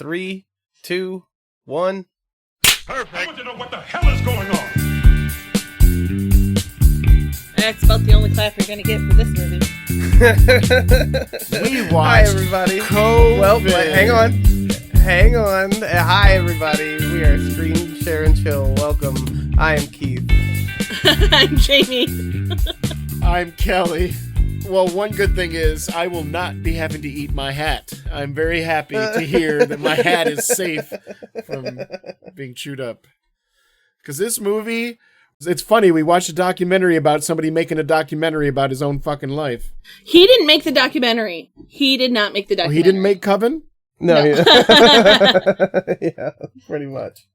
3, 2, 1. Perfect. I want to know what the hell is going on. That's about the only clap you're going to get for this movie. We watched. Hi, everybody. Coven. Well, hang on. Hi, everybody. We are Screen, Share, and Chill. Welcome. I am Keith. I'm Jamie. I'm Kelly. Well, one good thing is I will not be having to eat my hat. I'm very happy to hear that my hat is safe from being chewed up. Because this movie, it's funny, we watched a documentary about somebody making a documentary about his own fucking life. He didn't make the documentary. He did not make the documentary. He didn't make Coven? No. Yeah, pretty much.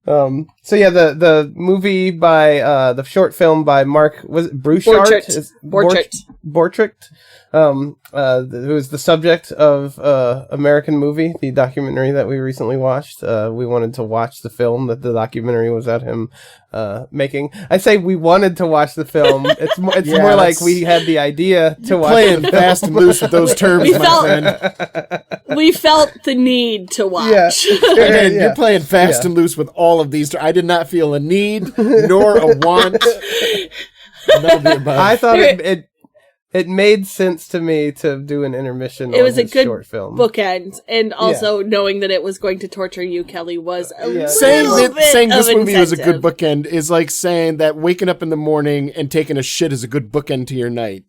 So yeah, the movie by the short film by Mark, was it Borchardt? Borchardt. Who is the subject of American Movie, the documentary that we recently watched. We wanted to watch the film that the documentary was at him making. I say we wanted to watch the film. It's more like we had the idea to watch. Playing fast and loose with those terms, my friend. We felt the need to watch. Yeah. Again, you're playing fast and loose with all of these. I did not feel a need nor a want. I thought it made sense to me to do an intermission. It was a good short film bookend, and also knowing that it was going to torture you, Kelly, was saying this movie was a good bookend is like saying that waking up in the morning and taking a shit is a good bookend to your night.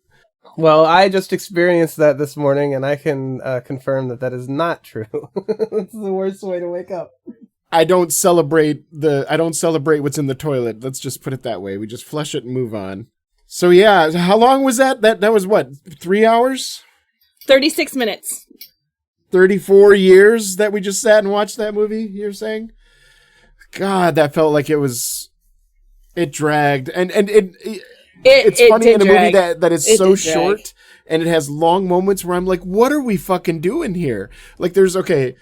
Well, I just experienced that this morning, and I can confirm that is not true. It's the worst way to wake up. I don't celebrate what's in the toilet. Let's just put it that way. We just flush it and move on. So yeah, how long was that? That was what, 3 hours? 36 minutes. 34 years that we just sat and watched that movie, you're saying? God, that felt like it dragged. And it's funny in a movie that is so short and it has long moments where I'm like, what are we fucking doing here? Like there's, okay.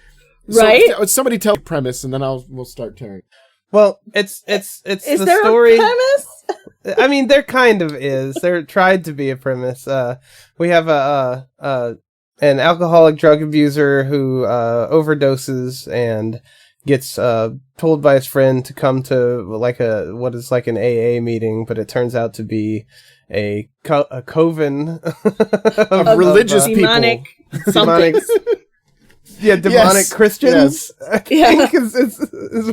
Right? So, somebody tell the premise and then we'll start tearing. Well, it's is the there story. A premise? I mean, there kind of is. There tried to be a premise. We have an alcoholic drug abuser who overdoses and gets told by his friend to come to what is like an AA meeting, but it turns out to be a coven of religious demonic people. Something. Yeah, demonic Christians. Yes. I think is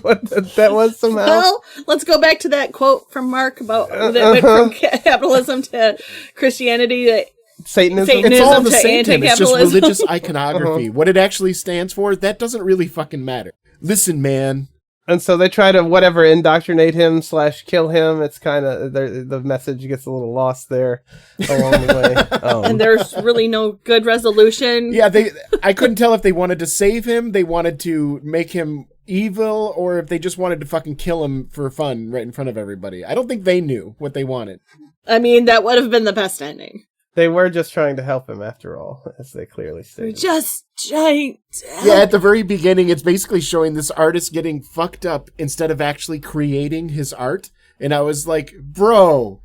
what that was somehow. Well, let's go back to that quote from Mark about that went from capitalism to Christianity. Satanism. It's all the same to thing. It's just religious iconography. What it actually stands for, that doesn't really fucking matter. Listen, man. And so they try to indoctrinate him / kill him. It's kind of the message gets a little lost there along the way. And there's really no good resolution. Yeah, I couldn't tell if they wanted to save him, they wanted to make him evil, or if they just wanted to fucking kill him for fun right in front of everybody. I don't think they knew what they wanted. I mean, that would have been the best ending. They were just trying to help him after all, as they clearly stated. Just trying to help. Yeah, at the very beginning, it's basically showing this artist getting fucked up instead of actually creating his art. And I was like, bro,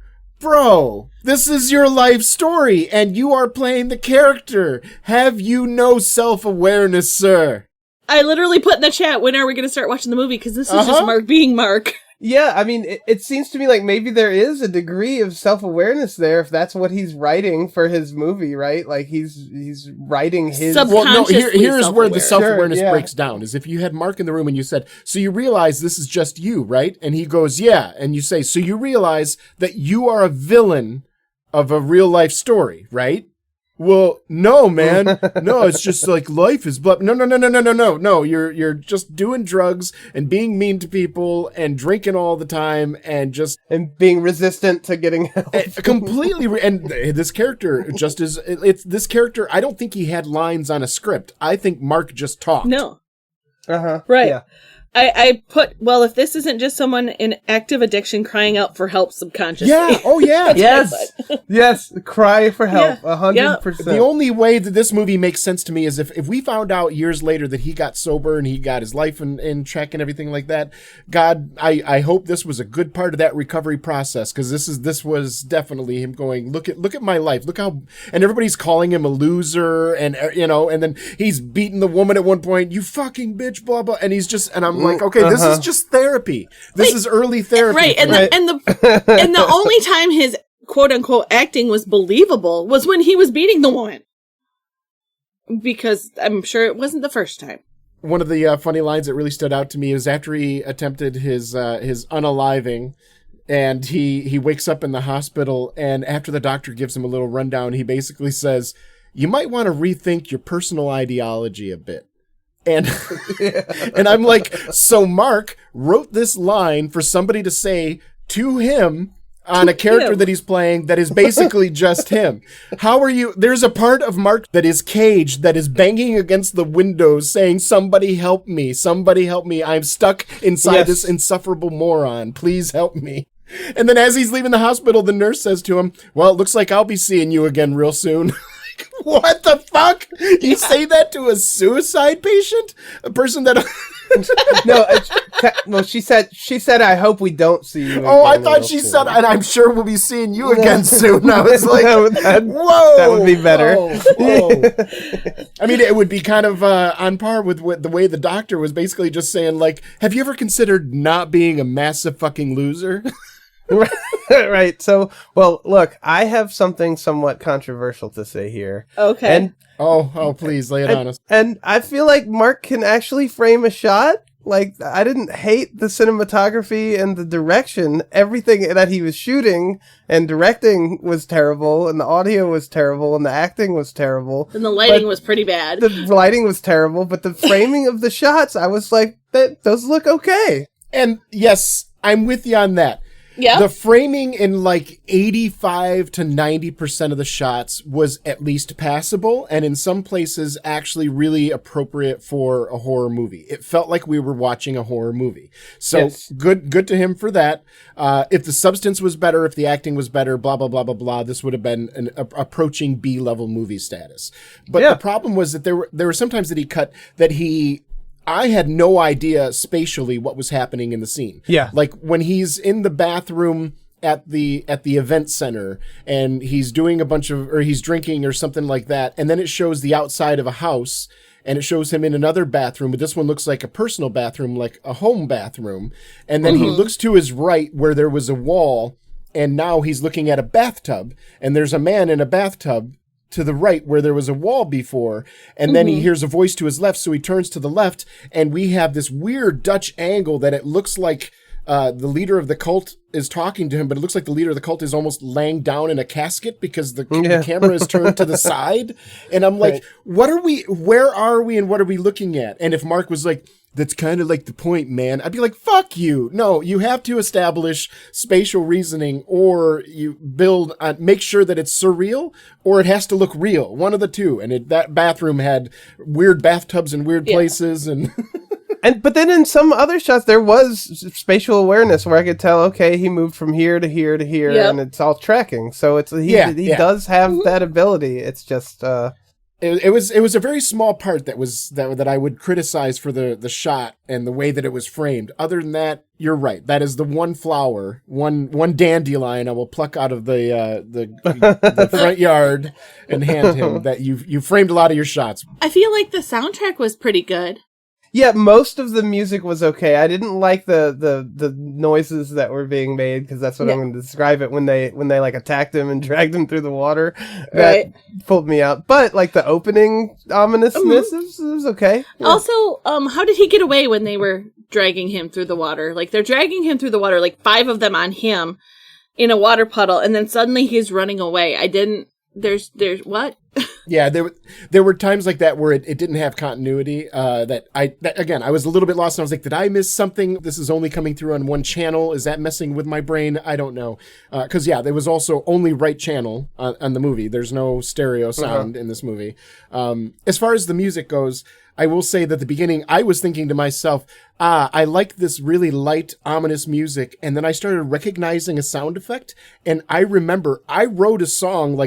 this is your life story, and you are playing the character. Have you no self-awareness, sir? I literally put in the chat, when are we going to start watching the movie? Because this is just Mark being Mark. Yeah, I mean, it seems to me like maybe there is a degree of self-awareness there if that's what he's writing for his movie, right? Like he's writing his... Well, no, here's where the self-awareness breaks down, is if you had Mark in the room and you said, so you realize this is just you, right? And he goes, yeah. And you say, so you realize that you are a villain of a real-life story, right? Well, no, man. No, it's just like life is No. You're just doing drugs and being mean to people and drinking all the time and being resistant to getting help. Completely. And this character this character, I don't think he had lines on a script. I think Mark just talked. No. Right. Yeah. I put, well, if this isn't just someone in active addiction crying out for help subconsciously. Yeah. Oh, yeah. Yes. Yes. Cry for help. 100%. The only way that this movie makes sense to me is if we found out years later that he got sober and he got his life in check and everything like that. God, I hope this was a good part of that recovery process, because this was definitely him going, look at my life. Look how, and everybody's calling him a loser, and and then he's beating the woman at one point. You fucking bitch, blah blah. And he's just, and I'm like, okay, this is just therapy. This is early therapy, right? And the only time his quote unquote acting was believable was when he was beating the woman, because I'm sure it wasn't the first time. One of the funny lines that really stood out to me is after he attempted his unaliving, and he wakes up in the hospital, and after the doctor gives him a little rundown, he basically says, "You might want to rethink your personal ideology a bit." And and I'm like, so Mark wrote this line for somebody to say to him on a character that he's playing that is basically just him. How are you? There's a part of Mark that is caged, that is banging against the windows saying, somebody help me, I'm stuck inside this insufferable moron, please help me. And then as he's leaving the hospital, the nurse says to him, well, it looks like I'll be seeing you again real soon. What the fuck? You say that to a suicide patient? A person that... No, she said, I hope we don't see you again. Oh, I thought she said, and I'm sure we'll be seeing you again soon. I was like, whoa. That would be better. Whoa. I mean, it would be kind of on par with the way the doctor was basically just saying, like, have you ever considered not being a massive fucking loser? Right. So, well, look, I have something somewhat controversial to say here. Okay. And oh, please lay it on us. And I feel like Mark can actually frame a shot. Like, I didn't hate the cinematography and the direction. Everything that he was shooting and directing was terrible, and the audio was terrible, and the acting was terrible. And the lighting was pretty bad. The lighting was terrible, but the framing of the shots, I was like, those look okay. And yes, I'm with you on that. Yeah. The framing in like 85 to 90% of the shots was at least passable, and in some places actually really appropriate for a horror movie. It felt like we were watching a horror movie. So yes. Good to him for that. If the substance was better, if the acting was better, blah, blah, blah, blah, blah, this would have been an approaching B-level movie status. But the problem was that there were sometimes that he cut that I had no idea spatially what was happening in the scene. Yeah. Like when he's in the bathroom at the event center and he's doing he's drinking or something like that. And then it shows the outside of a house and it shows him in another bathroom. But this one looks like a personal bathroom, like a home bathroom. And then he looks to his right where there was a wall. And now he's looking at a bathtub and there's a man in a bathtub to the right where there was a wall before, and then he hears a voice to his left, so he turns to the left, and we have this weird Dutch angle that it looks like the leader of the cult is talking to him, but it looks like the leader of the cult is almost laying down in a casket because the camera is turned to the side. And I'm like, where are we, and what are we looking at? And if Mark was like, that's kind of like the point, man, I'd be like, fuck you. No, you have to establish spatial reasoning, or you make sure that it's surreal, or it has to look real. One of the two. And that bathroom had weird bathtubs in weird places, and... But then in some other shots, there was spatial awareness where I could tell, okay, he moved from here to here to here, and it's all tracking. So he does have that ability. It's just... It was a very small part that I would criticize for the shot and the way that it was framed. Other than that, you're right. That is the one flower, one dandelion I will pluck out of the front yard and hand him. That you framed a lot of your shots. I feel like the soundtrack was pretty good. Yeah, most of the music was okay. I didn't like the noises that were being made, because that's what I'm going to describe it when they like attacked him and dragged him through the water. That pulled me out. But like the opening ominousness was okay. Yeah. Also, how did he get away when they were dragging him through the water? Like they're dragging him through the water, like 5 of them on him in a water puddle, and then suddenly he's running away. There's what? Yeah, there were times like that where it didn't have continuity. Again, I was a little bit lost. And I was like, did I miss something? This is only coming through on one channel. Is that messing with my brain? I don't know. Because there was also only right channel on the movie. There's no stereo sound in this movie. As far as the music goes, I will say that at the beginning, I was thinking to myself, I like this really light, ominous music. And then I started recognizing a sound effect. And I remember I wrote a song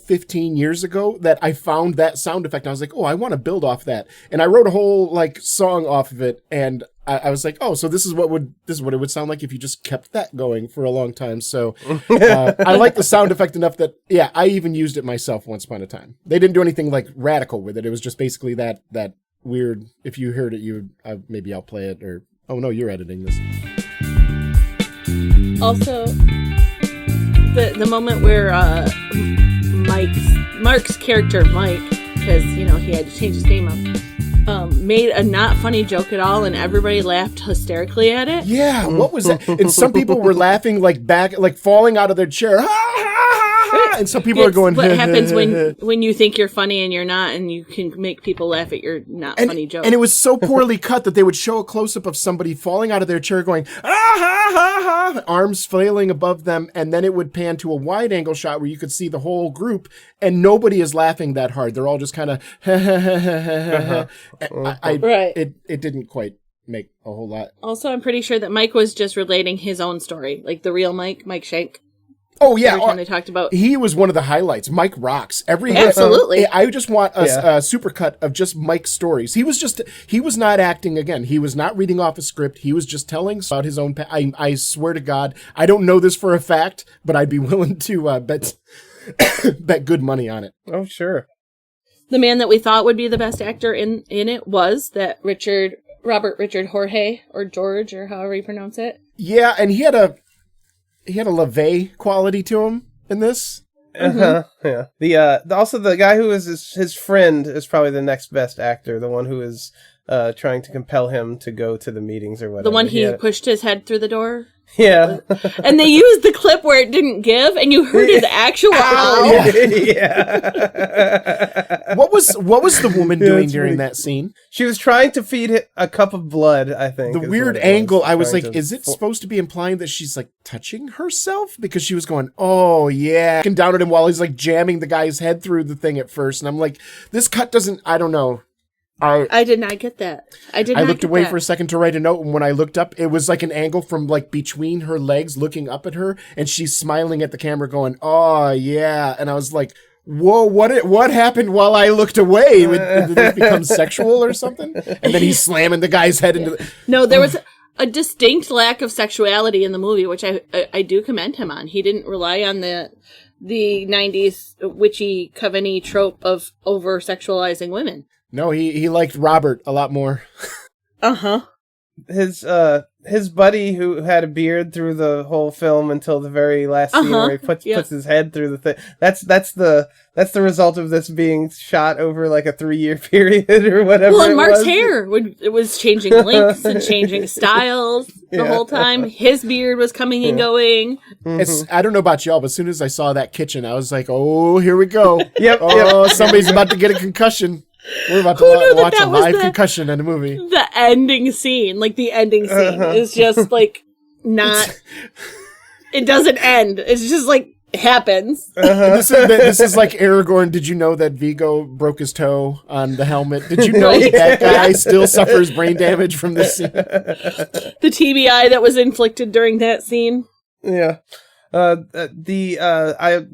15 years ago that I found that sound effect. And I was like, oh, I want to build off that. And I wrote a whole song off of it. And I was like, oh, so this is what it would sound like if you just kept that going for a long time. So I like the sound effect enough that, I even used it myself once upon a time. They didn't do anything radical with it. It was just basically that weird, if you heard it, maybe I'll play it, or, oh no, you're editing this. Also, the moment where Mark's character, Mike, because, he had to change his name up, made a not funny joke at all, and everybody laughed hysterically at it. Yeah, what was that? And some people were laughing back, falling out of their chair. Ha, ha, ha, and some people are going. What happens when you think you're funny and you're not, and you can make people laugh at your not funny joke. And it was so poorly cut that they would show a close up of somebody falling out of their chair, going ah ha ha ha, arms flailing above them, and then it would pan to a wide angle shot where you could see the whole group, and nobody is laughing that hard. They're all just kind of. Right. It didn't quite make a whole lot. Also, I'm pretty sure that Mike was just relating his own story, like the real Mike Shank. Oh yeah, every time they talked about, he was one of the highlights. Mike rocks. Absolutely. I just want a supercut of just Mike's stories. He was not acting again. He was not reading off a script. He was just telling about his own. I swear to God, I don't know this for a fact, but I'd be willing to bet good money on it. Oh sure. The man that we thought would be the best actor in it was that Robert Richard Jorge, or George, or however you pronounce it. Yeah, and he had a LaVey quality to him in this. Yeah. Also the guy who is his friend is probably the next best actor. The one who is trying to compel him to go to the meetings or whatever. The one he pushed his head through the door. Yeah. And they used the clip where it didn't give, and you heard his actual ow. Yeah. What was the woman doing during that scene? She was trying to feed a cup of blood, I think. The weird angle, I was like, is it supposed to be implying that she's touching herself? Because she was going, oh yeah, and down at him while he's jamming the guy's head through the thing at first. And I'm like, this cut doesn't, I don't know. I did not get that. I looked away for a second to write a note, and when I looked up, it was an angle from between her legs, looking up at her, and she's smiling at the camera, going, "Oh yeah," and I was like, "Whoa, what happened while I looked away? Did it become sexual or something?" And then he's slamming the guy's head into the. No, there was a distinct lack of sexuality in the movie, which I do commend him on. He didn't rely on the 90s witchy Coven-y trope of over sexualizing women. No, he liked Robert a lot more. His buddy who had a beard through the whole film until the very last scene where he puts his head through the thing. That's the result of this being shot over a 3-year period or whatever. Well, and Mark's hair was changing lengths and changing styles the whole time. His beard was coming and going. I don't know about y'all, but as soon as I saw that kitchen, I was like, oh, here we go. Yep. Somebody's about to get a concconcussion. We're about to watch a live concussion in a movie. The ending scene, the ending scene is just not. It doesn't end. It's just happens. This is like Aragorn. Did you know that Viggo broke his toe on the helmet? Did you know that guy still suffers brain damage from this scene? The TBI that was inflicted during that scene. Yeah. I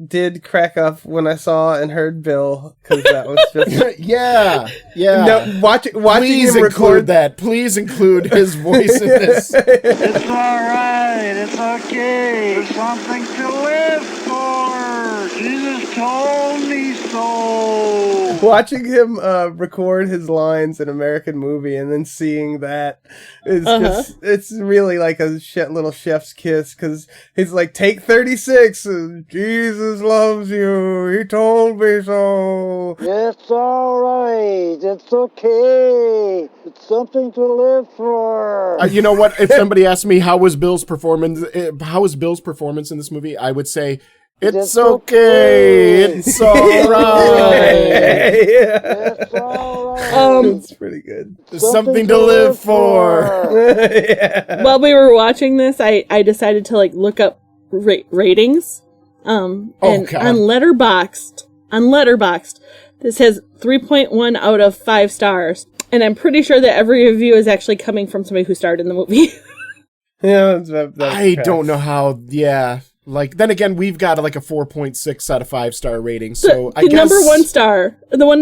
did crack up when I saw and heard Bill, because that was just yeah. No, watching Please him include that. Please include his voice in this. It's all right. It's okay. There's something to live for. Jesus told me so. Watching him record his lines in American Movie and then seeing that is just, it's really like a little chef's kiss, because he's like, take 36, Jesus loves you, he told me so. It's all right. It's okay. It's something to live for. You know what? If somebody asked me how was Bill's performance in this movie, I would say It's okay. It's all right. It's all right. It's pretty good. There's something to live for. Yeah. While we were watching this, I decided to look up ratings. And God. on Letterboxd, this has 3.1 out of 5 stars. And I'm pretty sure that every review is actually coming from somebody who starred in the movie. Yeah, I don't know how. Yeah, then again, we've got a 4.6 out of 5-star rating. So I guess number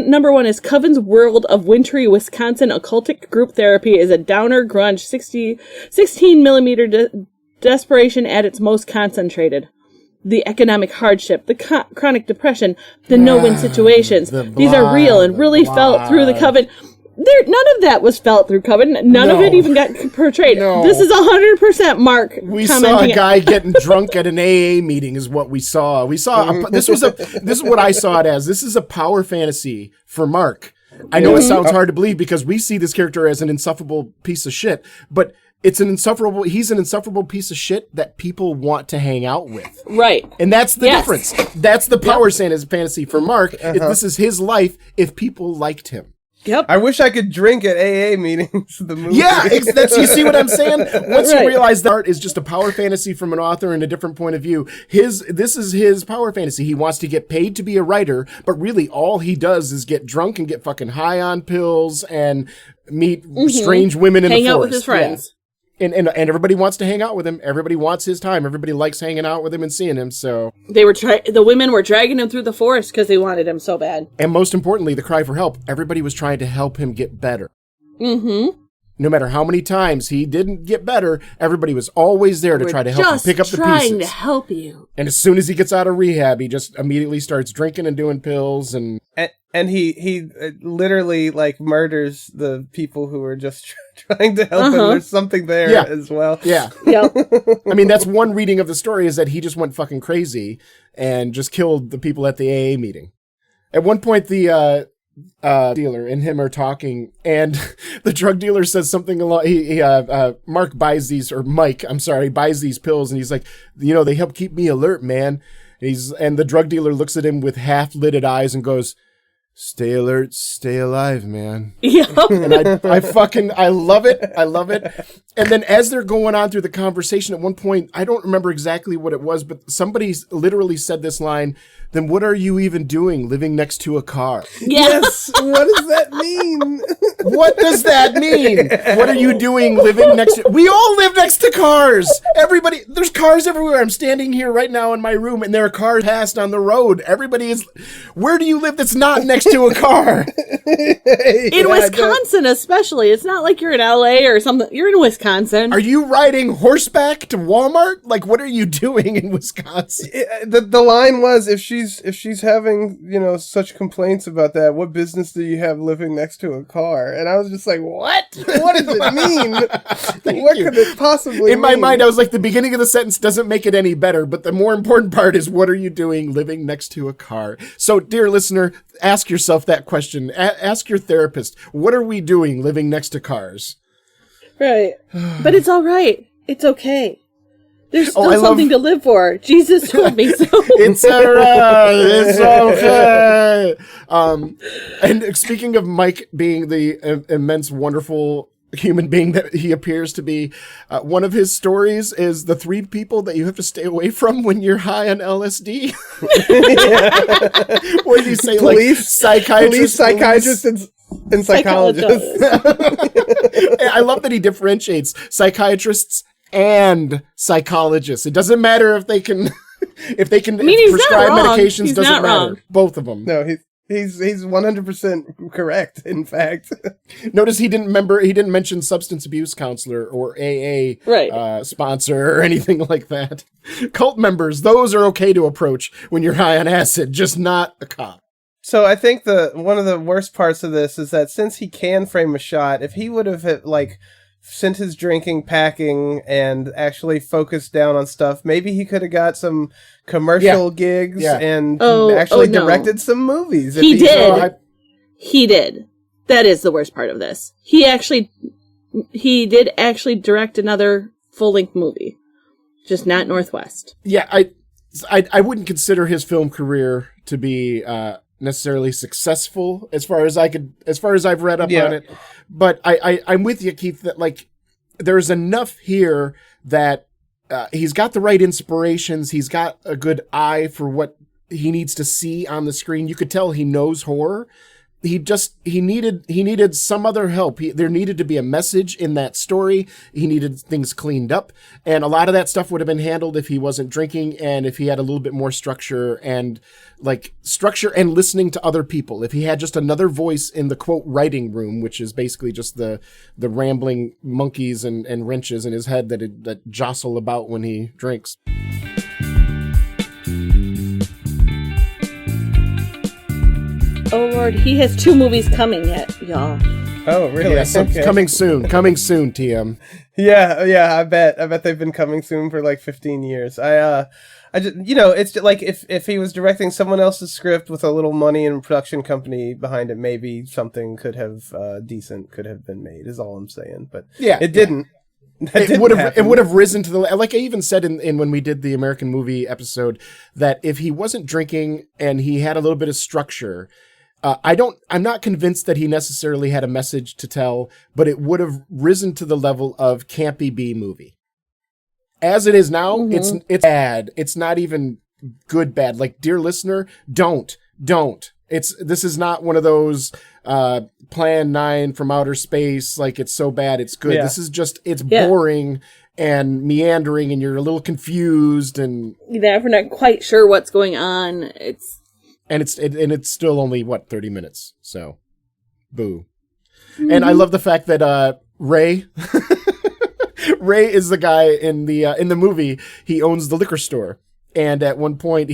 number one is Coven's World of Wintry, Wisconsin Occultic Group Therapy is a downer grunge 16 millimeter desperation at its most concentrated. The economic hardship, the chronic depression, the no-win situations. These are real and really felt through the Coven. None of that was felt through Coven. None of it even got portrayed. No. This is 100% Mark. We saw a guy getting drunk at an AA meeting is what we saw. This is what I saw it as. This is a power fantasy for Mark. I know it sounds hard to believe because we see this character as an insufferable piece of shit, but he's an insufferable piece of shit that people want to hang out with. Right. And that's the difference. That's the power fantasy for Mark. This is his life if people liked him. Yep. I wish I could drink at AA meetings. The movie. Yeah, you see what I'm saying? Once you realize that art is just a power fantasy from an author and a different point of view, this is his power fantasy. He wants to get paid to be a writer, but really all he does is get drunk and get fucking high on pills and meet strange women in the forest. Hang out with his friends. Yeah. And everybody wants to hang out with him. Everybody wants his time. Everybody likes hanging out with him and seeing him. So the women were dragging him through the forest because they wanted him so bad. And most importantly, the cry for help. Everybody was trying to help him get better. Mm-hmm. No matter how many times he didn't get better, everybody was always there to try to help him pick up the pieces. Trying to help you. And as soon as he gets out of rehab, he just immediately starts drinking and doing pills and he literally murders the people who are just trying to help him. There's something there as well. Yeah. Yep. I mean, that's one reading of the story is that he just went fucking crazy and just killed the people at the AA meeting. At one point, the dealer and him are talking, and the drug dealer says something along. Mike buys these pills, and he's like, they help keep me alert, man. And the drug dealer looks at him with half-lidded eyes and goes, "Stay alert, stay alive, man." Yeah. And I love it. I love it. And then as they're going on through the conversation, at one point, I don't remember exactly what it was, but somebody literally said this line, "Then what are you even doing living next to a car?" Yes. What does that mean? What does that mean? What are you doing living next to... We all live next to cars. Everybody... There's cars everywhere. I'm standing here right now in my room and there are cars passed on the road. Everybody is... Where do you live that's not next to a car? In Wisconsin especially. It's not like you're in LA or something. You're in Wisconsin. Are you riding horseback to Walmart? What are you doing in Wisconsin? The line was, if she's having, such complaints about that, what business do you have living next to a car? And I was just like, what? What does it mean? What could it possibly mean? In my mind, I was like, the beginning of the sentence doesn't make it any better, but the more important part is, what are you doing living next to a car? So, dear listener, ask yourself that question. Ask your therapist, what are we doing living next to cars? Right. But it's all right. It's okay. There's still something to live for. Jesus told me so. It's all right. It's okay. And speaking of Mike being the immense, wonderful human being that he appears to be, one of his stories is the 3 people that you have to stay away from when you're high on LSD. What do you say? Police, psychiatrists, and psychologists. I love that he differentiates psychiatrists and psychologists. It doesn't matter if they can prescribe medications. He's doesn't not matter. Wrong. Both of them. No, he's 100% correct. In fact, notice he didn't mention substance abuse counselor or AA sponsor or anything like that. Cult members, those are okay to approach when you're high on acid, just not a cop. So I think one of the worst parts of this is that since he can frame a shot, if he would have sent his drinking packing and actually focused down on stuff, maybe he could have got some commercial gigs and actually directed some movies. He did. He did. That is the worst part of this. He did actually direct another full-length movie, just not Northwest. Yeah, I wouldn't consider his film career to be necessarily successful as far as I've read up on it. But I'm with you, Keith, that like there's enough here that he's got the right inspirations. He's got a good eye for what he needs to see on the screen. You could tell he knows horror. He needed some other help. There needed to be a message in that story. He needed things cleaned up. And a lot of that stuff would have been handled if he wasn't drinking and if he had a little bit more structure and listening to other people. If he had just another voice in the quote writing room, which is basically just the rambling monkeys and wrenches in his head that jostle about when he drinks. Oh Lord, he has 2 movies coming yet, y'all. Oh really? Yeah, okay. Coming soon, TM. Yeah. I bet they've been coming soon for like 15 years. I just, it's just like if he was directing someone else's script with a little money and production company behind it, maybe something could have been made. Is all I'm saying. But yeah, it didn't. It would have risen to the, like I even said in when we did the American movie episode, that if he wasn't drinking and he had a little bit of structure. I'm not convinced that he necessarily had a message to tell, but it would have risen to the level of campy B movie. As it is now, it's bad. It's not even good bad. Like, dear listener, don't. This is not one of those Plan 9 from outer space, like it's so bad it's good. Yeah. This is just, it's boring and meandering and you're a little confused and we're not quite sure what's going on. It's still only 30 minutes. So, boo. Mm-hmm. And I love the fact that Ray is the guy in the movie. He owns the liquor store, and at one point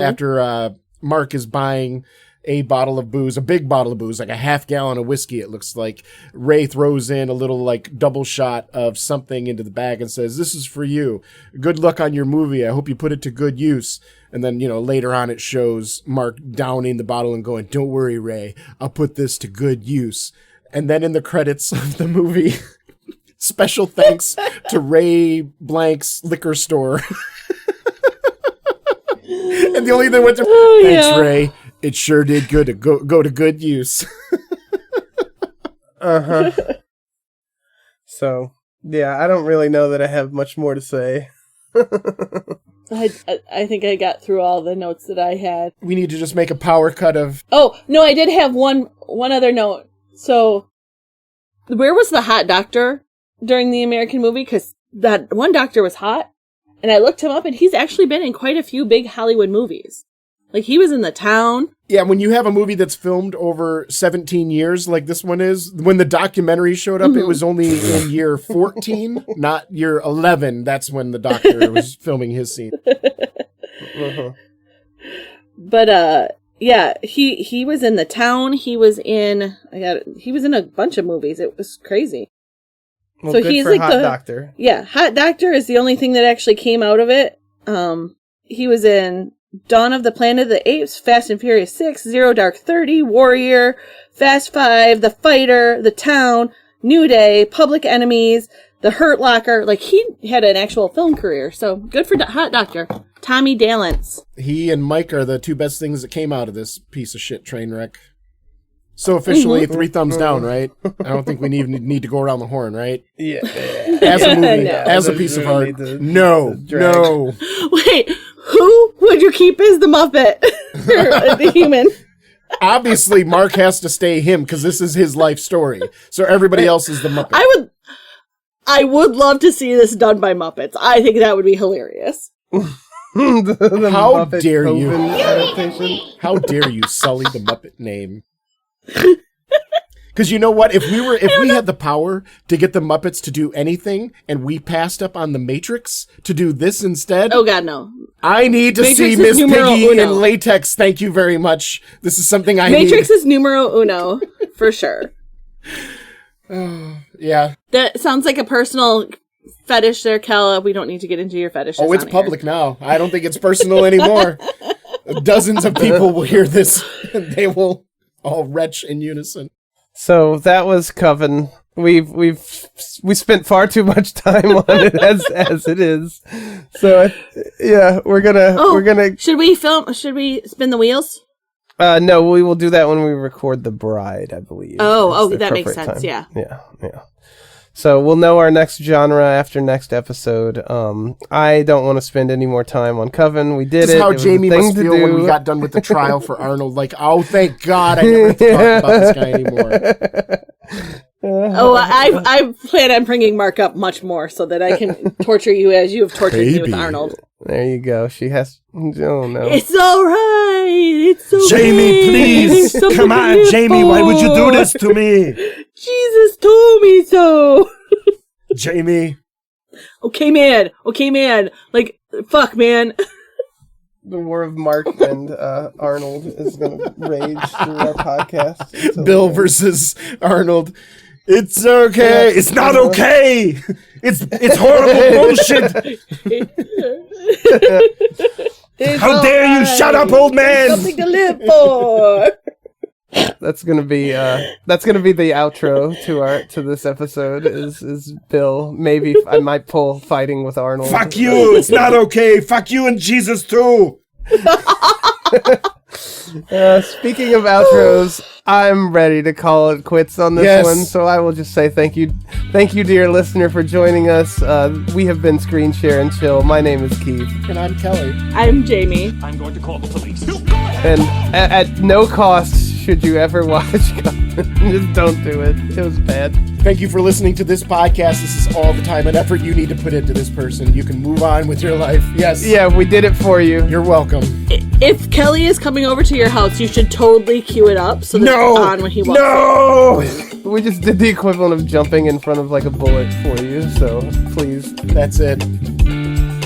after Mark is buying a bottle of booze, a big bottle of booze, like a half gallon of whiskey, it looks like, Ray throws in a little like double shot of something into the bag and says, "This is for you. Good luck on your movie. I hope you put it to good use." And then, later on it shows Mark downing the bottle and going, "Don't worry, Ray, I'll put this to good use." And then in the credits of the movie, special thanks to Ray Blank's liquor store. And the only thing went to, "Thanks, Ray. It sure did good to go to good use." So, yeah, I don't really know that I have much more to say. I think I got through all the notes that I had. We need to just make a power cut of... Oh, no, I did have one other note. So, where was the hot doctor during the American movie? Because that one doctor was hot, and I looked him up, and he's actually been in quite a few big Hollywood movies. Like, he was in The Town. Yeah, when you have a movie that's filmed over 17 years, like this one is, when the documentary showed up, it was only in year 14, not year 11. That's when the doctor was filming his scene. But, yeah, he was in The Town. He was in a bunch of movies. It was crazy. Well, so he's like Hot Doctor. Yeah, Hot Doctor is the only thing that actually came out of it. He was in Dawn of the Planet of the Apes, Fast and Furious 6, Zero Dark 30, Warrior, Fast 5, The Fighter, The Town, New Day, Public Enemies, The Hurt Locker. Like, he had an actual film career, so good for Hot Doctor. Tommy Dalence. He and Mike are the 2 best things that came out of this piece of shit train wreck. So officially 3 thumbs down, right? I don't think we need to go around the horn, right? Yeah. As a movie, no. As a piece of art, no. Wait, who would you keep as the Muppet? Or the human? Obviously, Mark has to stay him because this is his life story. So everybody else is the Muppet. I would love to see this done by Muppets. I think that would be hilarious. How dare you? How dare you sully the Muppet name? Because you know what? If we had the power to get the Muppets to do anything, and we passed up on the Matrix to do this instead. Oh God, no! I need to see Miss Piggy in latex. Thank you very much. This is something I need. Matrix is numero uno for sure. Yeah, that sounds like a personal fetish there, Kella. We don't need to get into your fetishes. Oh, it's public now. I don't think it's personal anymore. Dozens of people will hear this, and they will all retch in unison. So that was Coven. we spent far too much time on it as it is. So we're gonna. Should we spin the wheels? No, we will do that when we record The Bride, I believe. Oh, that makes sense. Time. Yeah. So we'll know our next genre after next episode. I don't want to spend any more time on Coven. We did it. This is how Jamie must feel when we got done with the trial for Arnold. Like, oh, thank God I never have to talk about this guy anymore. I plan on bringing Mark up much more so that I can torture you as you have tortured me with Arnold. There you go. She has... Oh, no. It's all right. It's okay. Jamie, please. Come on, Jamie. Why would you do this to me? Jesus told me so. Jamie. Okay, man. Like, fuck, man. The war of Mark and Arnold is going to rage through our podcast. Bill versus Arnold. It's okay. It's not okay. It's horrible bullshit. How dare you? Shut up, old man. Something to live for. That's gonna be the outro to this episode. Is Bill? Maybe I might pull fighting with Arnold. Fuck you! It's not okay. Fuck you and Jesus too. Speaking of outros, I'm ready to call it quits on this one. So I will just say thank you, dear listener, for joining us. We have been Screen Share and Chill. My name is Keith, and I'm Kelly. I'm Jamie. I'm going to call the police. And at no cost should you ever watch Coven. Just don't do it. It was bad. Thank you for listening to this podcast. This is all the time and effort you need to put into this person. You can move on with your life. Yes. Yeah, we did it for you. You're welcome. If Kelly is coming over to your house, you should totally cue it up so that it's on when he walks in. We just did the equivalent of jumping in front of like a bullet for you, so please. That's it.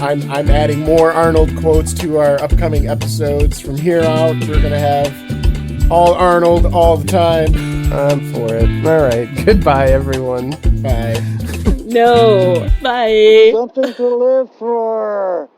I'm adding more Arnold quotes to our upcoming episodes. From here out, we're going to have all Arnold all the time. I'm for it. All right. Goodbye, everyone. Bye. No. Bye. Something to live for.